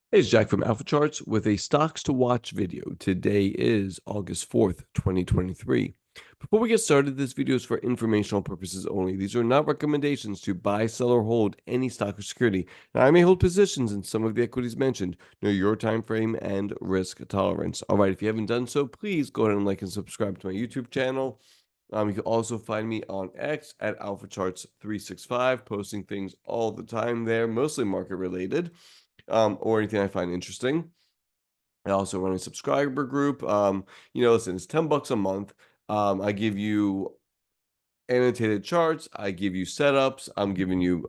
Hey, it's Jack from Alphacharts with a stocks to watch video. Today is August 4th, 2023. Before we get started, this video is for informational purposes only. These are not recommendations to buy, sell, or hold any stock or security. Now, I may hold positions in some of the equities mentioned. Know your time frame and risk tolerance. All right, if you haven't done so, please go ahead and like and subscribe to my YouTube channel. You can also find me on X at Alphacharts365, posting things all the time there, mostly market related, or anything I find interesting. I also run a subscriber group. Listen, it's $10 a month. I give you annotated charts. I give you setups. I'm giving you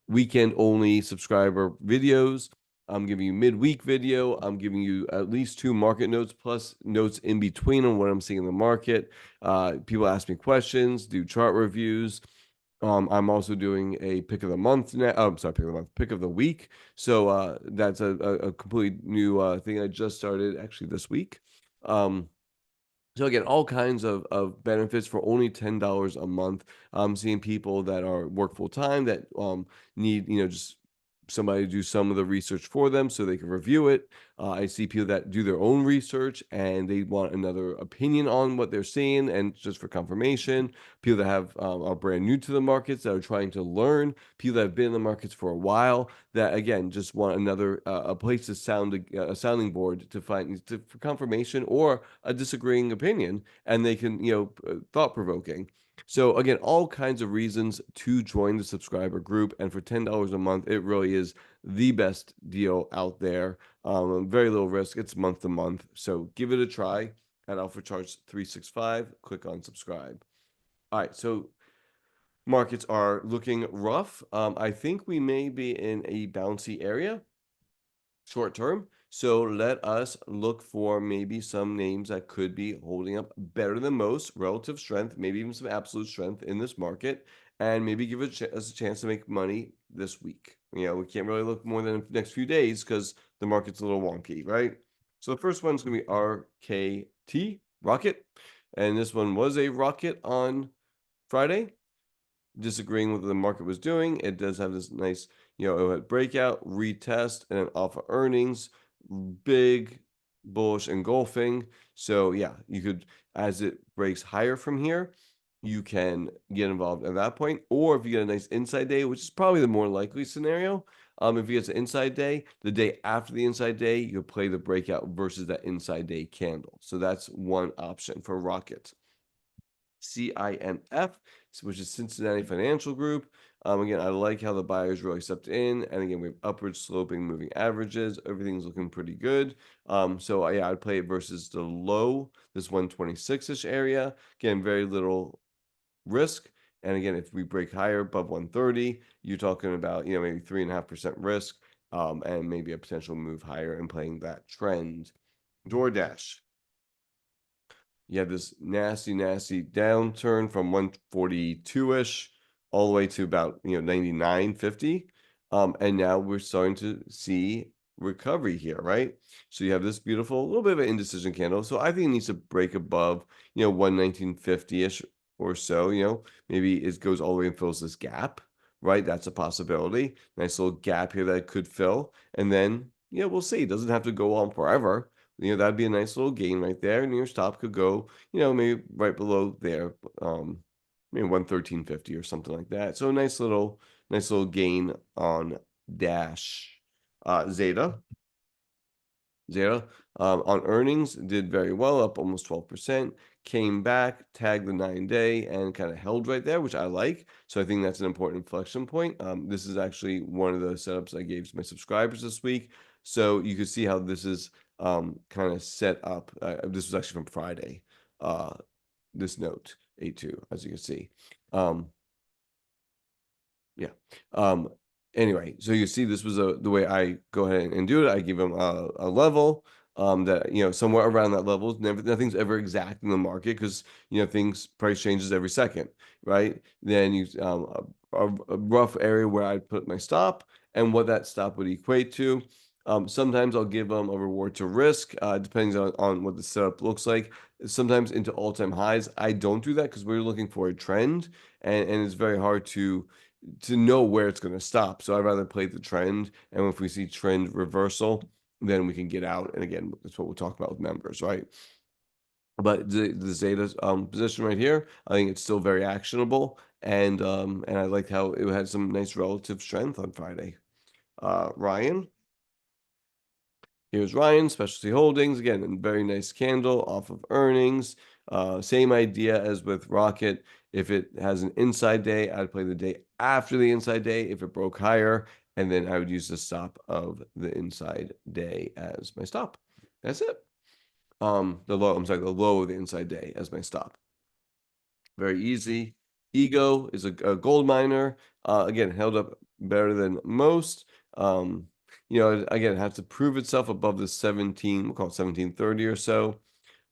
weekend only subscriber videos. I'm giving you midweek video. I'm giving you at least 2 market notes plus notes in between on what I'm seeing in the market. People ask me questions, do chart reviews. I'm also doing a pick of the month now. I'm sorry, pick of the month, pick of the week. So that's a completely new thing I just started actually this week. So again, all kinds of benefits for only $10 a month. I'm seeing people that are work full time that need just somebody to do some of the research for them so they can review it. I see people that do their own research and they want another opinion on what they're seeing and just for confirmation. People that have are brand new to the markets that are trying to learn. People that have been in the markets for a while that again just want another a place to sound a sounding board to find for confirmation or a disagreeing opinion, and they can thought provoking. So again, all kinds of reasons to join the subscriber group, and for $10 a month, it really is the best deal out there. Very little risk. It's month to month, so give it a try at Alpha Charts 365. Click on subscribe. All right, so markets are looking rough. I think we may be in a bouncy area short term. So let us look for maybe some names that could be holding up better than most, relative strength, maybe even some absolute strength in this market, and maybe give us a chance to make money this week. We can't really look more than the next few days because the market's a little wonky, right? So the first one's going to be RKT, Rocket. And this one was a rocket on Friday, disagreeing with what the market was doing. It does have this nice, it had breakout, retest, and then off of earnings, big bullish engulfing. So yeah, you could, as it breaks higher from here, you can get involved at that point. Or if you get a nice inside day, which is probably the more likely scenario, if you get an inside day, the day after the inside day, you could play the breakout versus that inside day candle. So that's one option for Rocket. CINF, which is Cincinnati Financial Group. Again, I like how the buyers really stepped in. And again, we have upward sloping moving averages. Everything's looking pretty good. So yeah, I'd play it versus the low, this 126-ish area. Again, very little risk. And again, if we break higher above 130, you're talking about, maybe 3.5% risk, and maybe a potential move higher and playing that trend. DoorDash. You have this nasty, nasty downturn from 142-ish all the way to about 99.50. And now we're starting to see recovery here, right? So you have this beautiful little bit of an indecision candle. So I think it needs to break above 119.50-ish or so. Maybe it goes all the way and fills this gap, right? That's a possibility. Nice little gap here that it could fill. And then we'll see. It doesn't have to go on forever. That'd be a nice little gain right there. And your stop could go, maybe right below there, maybe 113.50 or something like that. So a nice little gain on Dash. Zeta. On earnings did very well, up almost 12%. Came back, tagged the 9-day, and kind of held right there, which I like. So I think that's an important inflection point. This is actually one of the setups I gave to my subscribers this week. So you can see how this is kind of set up. This was actually from Friday. This note, A2, as you can see. Yeah. Anyway, so you see this was the way I go ahead and do it. I give them a level that somewhere around that level. Nothing's ever exact in the market because things price changes every second, right? Then you a rough area where I'd put my stop and what that stop would equate to. Sometimes I'll give them a reward to risk, depending on what the setup looks like. Sometimes into all-time highs. I don't do that because we're looking for a trend, and it's very hard to to know where it's going to stop. So I'd rather play the trend, and if we see trend reversal, then we can get out. And again, that's what we'll talk about with members, right? But the Zeta position right here, I think it's still very actionable, and I liked how it had some nice relative strength on Friday. Ryan, here's Ryan, Specialty Holdings, again, a very nice candle off of earnings. Same idea as with Rocket. If it has an inside day, I'd play the day after the inside day if it broke higher, and then I would use the stop of the inside day as my stop. That's it. The low, I'm sorry, the low of the inside day as my stop. Very easy. Ego is a gold miner. Again, held up better than most. Again, it has to prove itself above the 17, we'll call it 1730 or so.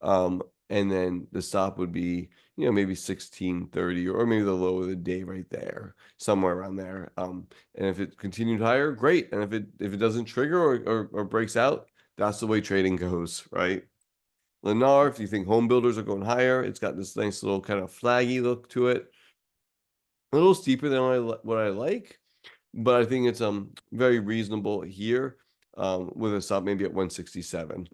And then the stop would be, maybe 1630 or maybe the low of the day right there, somewhere around there. And if it continued higher, great. And if it doesn't trigger or breaks out, that's the way trading goes, right? Lennar, if you think home builders are going higher, it's got this nice little kind of flaggy look to it. A little steeper than what I like, but I think it's very reasonable here with a stop maybe at 167.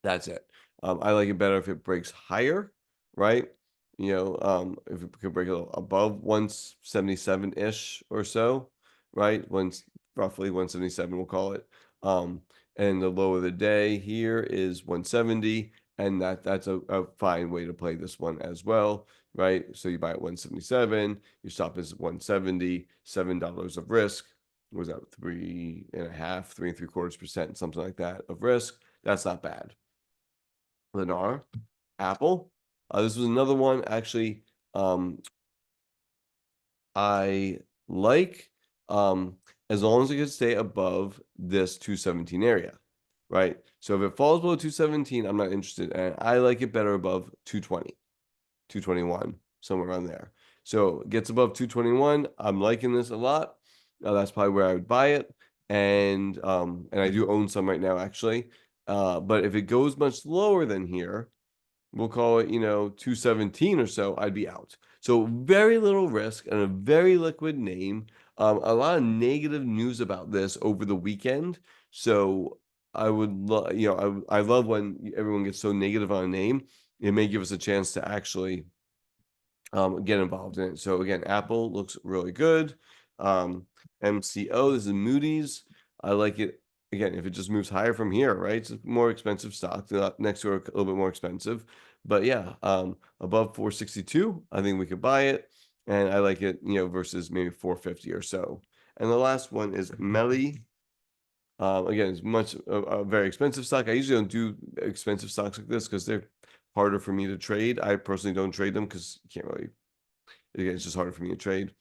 That's it. I like it better if it breaks higher, right? If it could break a little above 177-ish or so, right? Once roughly 177, we'll call it. And the low of the day here is 170, and that's a fine way to play this one as well, right? So you buy at 177, your stop is 170, $7 of risk. What was that 3.5, 3.75%, something like that of risk? That's not bad. Lennar, Apple. This was another one actually I like as long as it can stay above this 217 area, right? So if it falls below 217, I'm not interested, and I like it better above 220, 221, somewhere around there. So it gets above 221. I'm liking this a lot. That's probably where I would buy it, and I do own some right now actually. But if it goes much lower than here, we'll call it, 217 or so, I'd be out. So very little risk and a very liquid name. A lot of negative news about this over the weekend. So I would love, I love when everyone gets so negative on a name. It may give us a chance to actually get involved in it. So again, Apple looks really good. MCO, this is Moody's. I like it. Again, if it just moves higher from here, right? It's a more expensive stock. Next to a little bit more expensive. But yeah, above 462, I think we could buy it. And I like it, versus maybe 450 or so. And the last one is Melly. Again, it's much a very expensive stock. I usually don't do expensive stocks like this because they're harder for me to trade. I personally don't trade them because you can't really. Again, it's just harder for me to trade.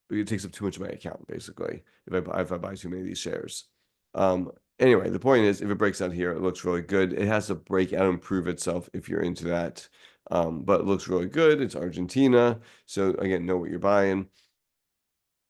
It takes up too much of my account basically if I buy too many of these shares. Anyway, the point is, if it breaks out here, it looks really good. It has to break out and prove itself if you're into that. But it looks really good. It's Argentina, so again, know what you're buying.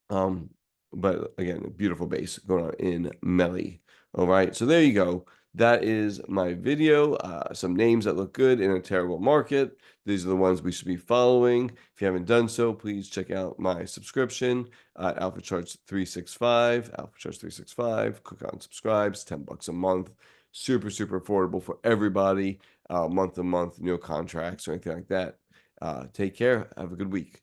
But again, a beautiful base going on in Melly. All right, so there you go. That is my video. Some names that look good in a terrible market. These are the ones we should be following. If you haven't done so, please check out my subscription at Alphacharts 365. Alphacharts 365. Click on subscribes. $10 a month. Super, super affordable for everybody. Month to month, no contracts or anything like that. Take care. Have a good week.